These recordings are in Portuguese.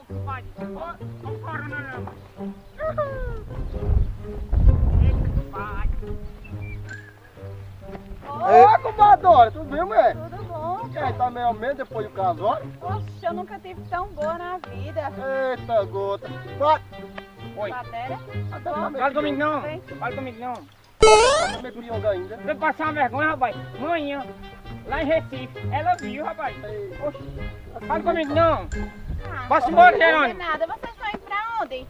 compadre. Ó, o fora na lama. Ô, comadre, tudo bem, mulher? Tudo bom? E aí, tá meio ao menos depois do casório? Oxe, eu nunca tive tão boa na vida. Eita, gota. Vai. Oi. Matéria? Até tá meio Fala comigo não. Vem. Fala comigo não. Tá meio pionga ainda. Vem passar uma vergonha, rapaz. Manhã, lá em Recife, ela viu, rapaz. Oxe, fala comigo não. Vá-se embora, Não Jerônimo. é nada. Vocês estão indo pra onde?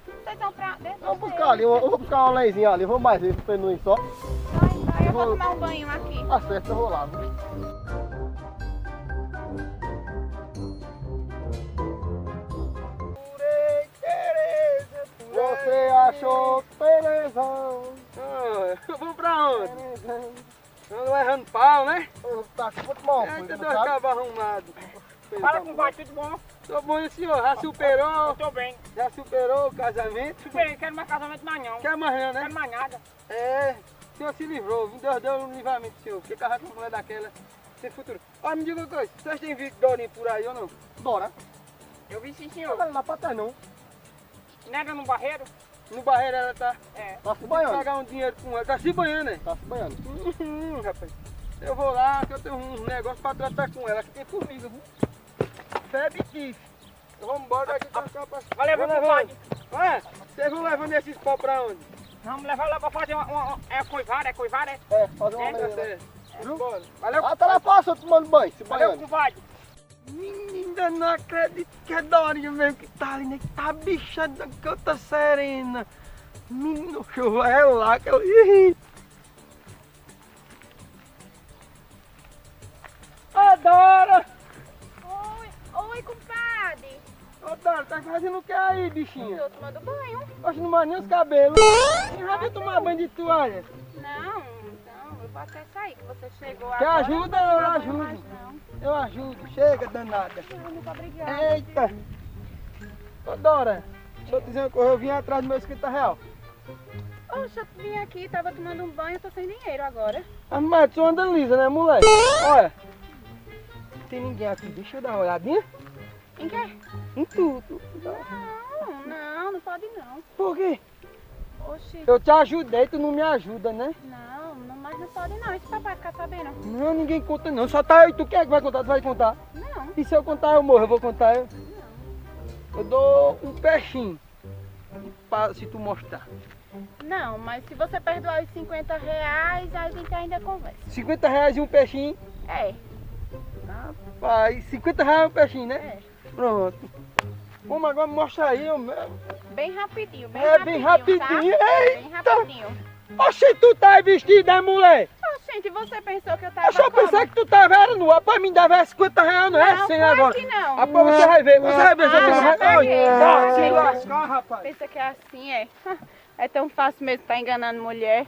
Vocês estão pra... Vamos buscar ali, eu vou buscar uma lenzinha ali, vou mais esse pra ele não ir só. Vai, eu vou tomar um banho aqui. Tá certo, eu vou lá. Viu? Você achou Terezão? Vamos pra onde? Vamos errando pau, né? Tá, vou tomar uma É, coisa, que não dois sabe? cabos arrumados. Fala com o pai, tudo bom? Tô bom, e senhor? Já superou? Eu tô bem. Já superou o casamento? Superei, quero mais casamento mais não. Quer mais não, né? Quero mais nada. É, o senhor se livrou, Deus deu um livramento, senhor. Porque casar com uma mulher daquela sem futuro. Olha, me diga uma coisa, vocês têm visto Dorinha por aí ou não? Bora. Eu vi sim, Não senhor. vai lá pra trás não. Nega no barreiro? No barreiro ela tá. É. Tá se Tem que banhando. pagar um dinheiro com ela. Tá se banhando, né? Tá se banhando. Rapaz. Eu vou lá, que eu tenho um negócio pra tratar com ela, que tem formiga, viu? Bebe kiff. Vamos embora daqui pra cá pra... Valeu, Vou meu levando. compadre. Olha, vocês vão levando esses pau pra onde? Vamos levar lá pra fazer é coivara, é? É, fazer uma É, Tá lenha. certo. Viu? Bora. Valeu. Até lá passa, eu tomando banho, se Valeu, banhando. compadre. Menina, não acredito que é Dorinha mesmo que tá ali, né? Que tá a bicha da canta serena. Menino, é lá que eu... Ih. Ô, Dora! Oi, compadre. Ô, Dora, tá fazendo o que aí, bichinha? Tô tomando banho. Oxe, não mais nem os cabelos. Eu já vi tomar banho de toalha. Não, eu vou até sair, que você chegou Quer agora. ajuda? Não Eu vou ajudo. mais, não. Eu ajudo. Chega, danada. Não, muito obrigada. Eita! Ô, Dora, deixa eu te dizer uma coisa. Eu vim atrás do meu R$50. Oxe, eu vim aqui, tava tomando um banho, tô sem dinheiro agora. Ah, mas tu anda lisa, né, moleque? Olha. Não tem ninguém aqui. Deixa eu dar uma olhadinha. Em quê? Em tudo. Não pode não. Por quê? Oxi, Eu te ajudei, tu não me ajuda, né? mas não pode não. Isso papai ficar sabendo. Não, ninguém conta não. Só tá eu e tu. Quem é que vai contar? Tu vai contar. Não. E se eu contar, eu morro. Eu vou contar. Eu dou um peixinho. Se tu mostrar. Não, mas se você perdoar os R$50, a gente ainda conversa. R$50 e um peixinho. É, Rapaz, R$50 um peixinho, né? é. Pronto. Vamos agora mostra aí. Bem rapidinho, Bem rapidinho. Tá? Bem Eita! rapidinho. Oxe, tu tá vestida, é mulher? Gente, você pensou que eu tava Oxe, eu pensei que tu tava era nua. Pra mim dava R$50, não é Não, 100 foi agora. que não. Ah, pô, você vai ver, você vai ver se eu tenho já paguei, já Tá, se paguei. lascar, rapaz. Pensa que é assim, é? É tão fácil mesmo estar enganando mulher.